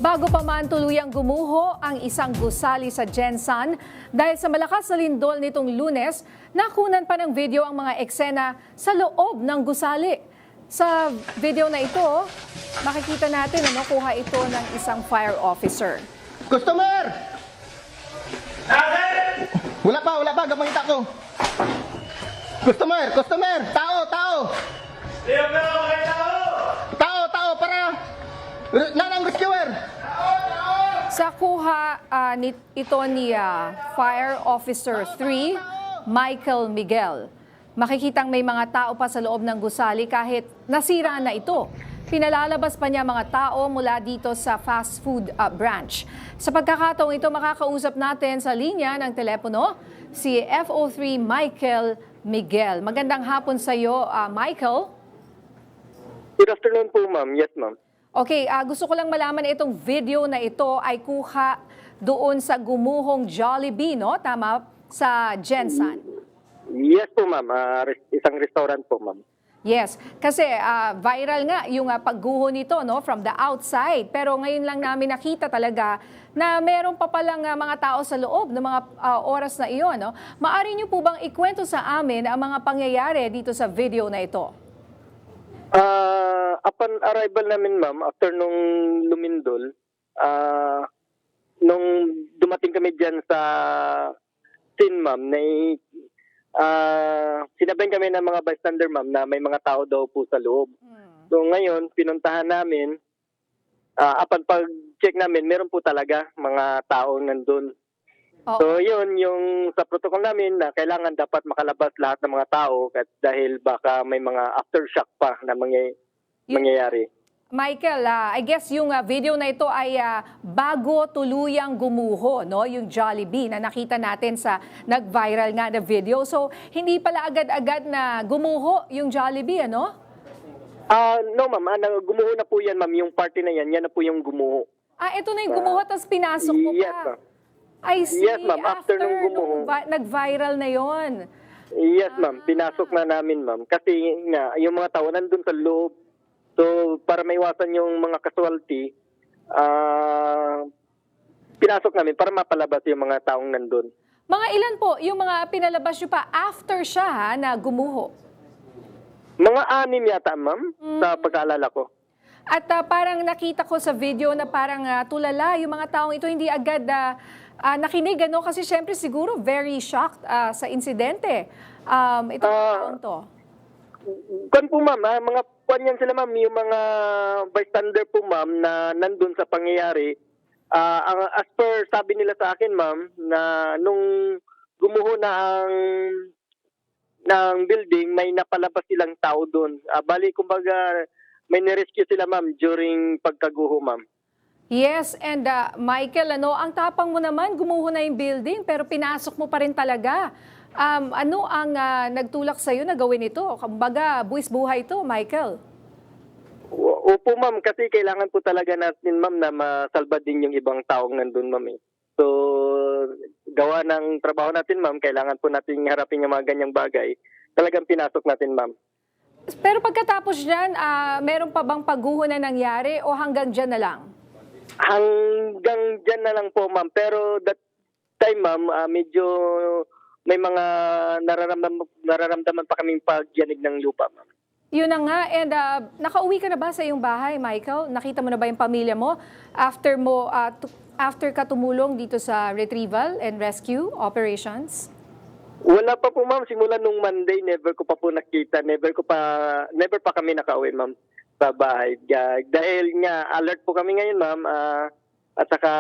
Bago pa man tuluyang gumuho ang isang gusali sa Jensan dahil sa malakas na lindol nitong Lunes, nakunan pa ng video ang mga eksena sa loob ng gusali. Sa video na ito, makikita natin na nakuha ito ng isang fire officer. Customer! Wala pa, gamangita ko. Customer, tao! Tao, para! Nanang rescuer! Sa kuha ito ni Fire Officer 3, Michael Miguel. Makikitang may mga tao pa sa loob ng gusali kahit nasira na ito. Pinalalabas pa niya mga tao mula dito sa fast food branch. Sa pagkakataong ito, makakausap natin sa linya ng telepono si FO3 Michael Miguel. Magandang hapon sa iyo, Michael. Good afternoon po, ma'am. Yes, ma'am. Okay, gusto ko lang malaman na itong video na ito ay kuha doon sa gumuhong Jollibee, no? Tama? Sa Jensan. Yes po, ma'am. Isang restaurant po, ma'am. Yes, kasi viral nga yung pagguho nito, no, from the outside. Pero ngayon lang namin nakita talaga na meron pa palang mga tao sa loob ng mga oras na iyon, no? Maari niyo po bang ikwento sa amin ang mga pangyayari dito sa video na ito? Upon arrival namin, ma'am, after nung lumindol, nung dumating kami dyan sa scene, ma'am, sinabihan kami ng mga bystander, ma'am, na may mga tao daw po sa loob. So ngayon, pinuntahan namin, upon pag-check namin, meron po talaga mga tao nandun. Oo. So yun, yung sa protocol namin na kailangan dapat makalabas lahat ng mga tao dahil baka may mga aftershock pa na mangyayari. Michael, I guess yung video na ito ay bago tuluyang gumuho, no? Yung Jollibee na nakita natin sa nag-viral nga na video. So, hindi pala agad-agad na gumuho yung Jollibee, ano? No, ma'am. Gumuho na po yan, ma'am. Yung party na yan, yan na po yung gumuho. Ito na yung gumuho, tapos pinasok mo Yes, pa. ma'am. I see. Yes, ma'am. After nung gumuho. Nag-viral na yon. Yes, ma'am. Pinasok na namin, ma'am. Kasi nga, yung mga tao nandun sa loob. So, para maiwasan yung mga casualty, pinasok namin para mapalabas yung mga taong nandun. Mga ilan po yung mga pinalabas nyo pa after siya na gumuho? Mga 6 yata, ma'am, sa pag-aalala ko. At parang nakita ko sa video na parang tulala yung mga taong ito hindi agad nakinig, ano? Kasi syempre siguro very shocked sa insidente. Itong taong to. Kwan po, ma'am, mga kwan yan sila, ma'am, yung mga bystander po, ma'am, na nandun sa pangyayari. As per sabi nila sa akin, ma'am, na nung gumuho na ng building, may napalabas silang tao doon. Bali, kumbaga, may nirescue sila, ma'am, during pagkaguho, ma'am. Yes, and Michael, ano, ang tapang mo naman, gumuho na yung building, pero pinasok mo pa rin talaga. Ano ang nagtulak sa'yo na gawin ito? Kumbaga, buwis buhay ito, Michael. Opo, ma'am, kasi kailangan po talaga natin, ma'am, na masalba din yung ibang taong nandun, ma'am. So, gawa ng trabaho natin, ma'am, kailangan po natin harapin yung mga ganyang bagay. Talagang pinasok natin, ma'am. Pero pagkatapos dyan, meron pa bang pagguho na nangyari o hanggang dyan na lang? Hanggang dyan na lang po, ma'am. Pero that time, ma'am, medyo may mga nararamdaman pa kaming pagyanig ng lupa, ma'am. Yun na nga, and nakauwi ka na ba sa iyong bahay, Michael? Nakita mo na ba yung pamilya mo after ka tumulong dito sa retrieval and rescue operations? Wala pa po, ma'am. Simula nung Monday, never ko pa po nakita. Never pa kami nakauwi, ma'am, sa bahay. Dahil nga, alert po kami ngayon, ma'am. At saka,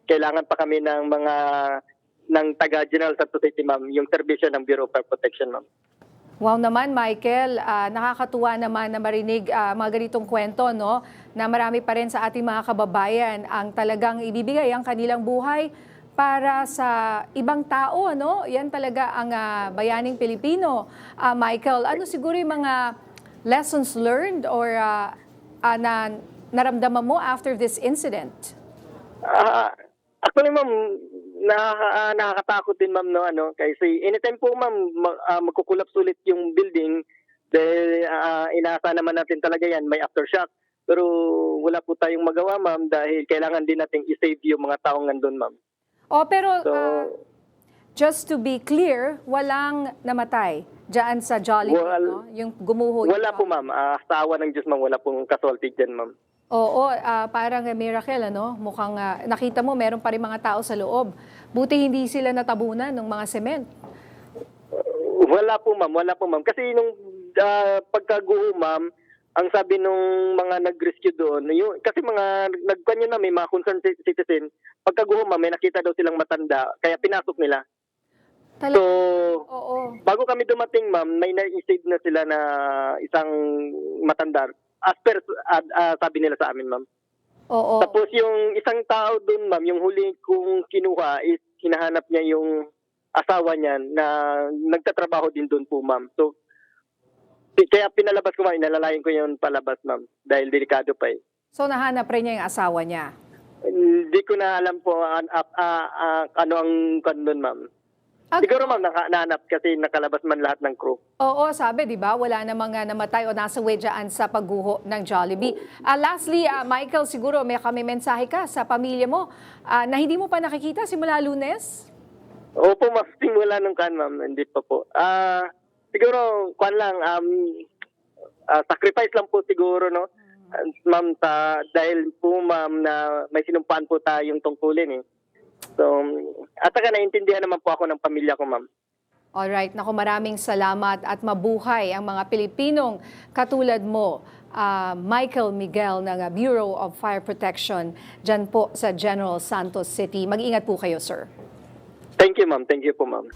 kailangan pa kami ng taga-General Santos City, ma'am. Yung serbisyo ng Bureau of Fire Protection, ma'am. Wow naman, Michael. Nakakatuwa naman na marinig mga ganitong kwento, no? Na marami pa rin sa ating mga kababayan ang talagang ibibigay ang kanilang buhay para sa ibang tao, no? Yan talaga ang bayaning Pilipino. Michael, ano siguro yung mga lessons learned or na naramdaman mo after this incident? Actually, ma'am, nakakatakot din, ma'am, no, kasi anytime po, ma'am, magkukulaps ulit yung building dahil inaasa naman natin talaga yan, may aftershock. Pero wala po tayong magawa, ma'am, dahil kailangan din nating i-save yung mga taong nandun, ma'am. Oh, pero So, just to be clear, walang namatay diyan sa Jollibee, no? Yung gumuho. yung wala po, ma'am. Sa awa ng Diyos, ma'am, wala pong casualty dyan, ma'am. Oo, parang miracle, ano? Mukhang nakita mo, meron pa rin mga tao sa loob. Buti hindi sila natabunan ng mga sement. Wala po, ma'am. Wala po, ma'am. Kasi nung pagkaguho, ma'am, ang sabi nung mga nag-rescue doon, kasi mga nagkanyo na may mga concerned citizen, pagkaguho, ma'am, may nakita daw silang matanda, kaya pinasok nila. So, Oo. bago kami dumating, ma'am, may na-save na sila na isang matanda. As per sabi nila sa amin, ma'am. Oo. Tapos yung isang tao doon, ma'am, yung huli kong kinuha is hinahanap niya yung asawa niya na nagtatrabaho din doon po, ma'am. So, kaya pinalabas ko, ma'am, inalalayan ko yung palabas, ma'am, dahil delikado pa eh. So nahanap rin niya yung asawa niya. Hindi ko na alam po ano ang kandun, ma'am. Siguro, ma'am, nahanap kasi nakalabas man lahat ng crew. Oo, sabi, di ba? Wala namang namatay o nasa wedyaan sa pagguho ng Jollibee. Lastly, Michael, siguro may kami mensahe ka sa pamilya mo na hindi mo pa nakikita simula Lunes? Opo, ma'am, simula nung ma'am, hindi pa po. Siguro, sacrifice lang po siguro, no? Ma'am, dahil po, ma'am, na may sinumpaan po tayong tungkulin, eh. So, at saka naiintindihan naman po ako ng pamilya ko, ma'am. Alright, naku, maraming salamat at mabuhay ang mga Pilipinong katulad mo, Michael Miguel ng Bureau of Fire Protection dyan po sa General Santos City. Mag-ingat po kayo, sir. Thank you, ma'am. Thank you po, ma'am.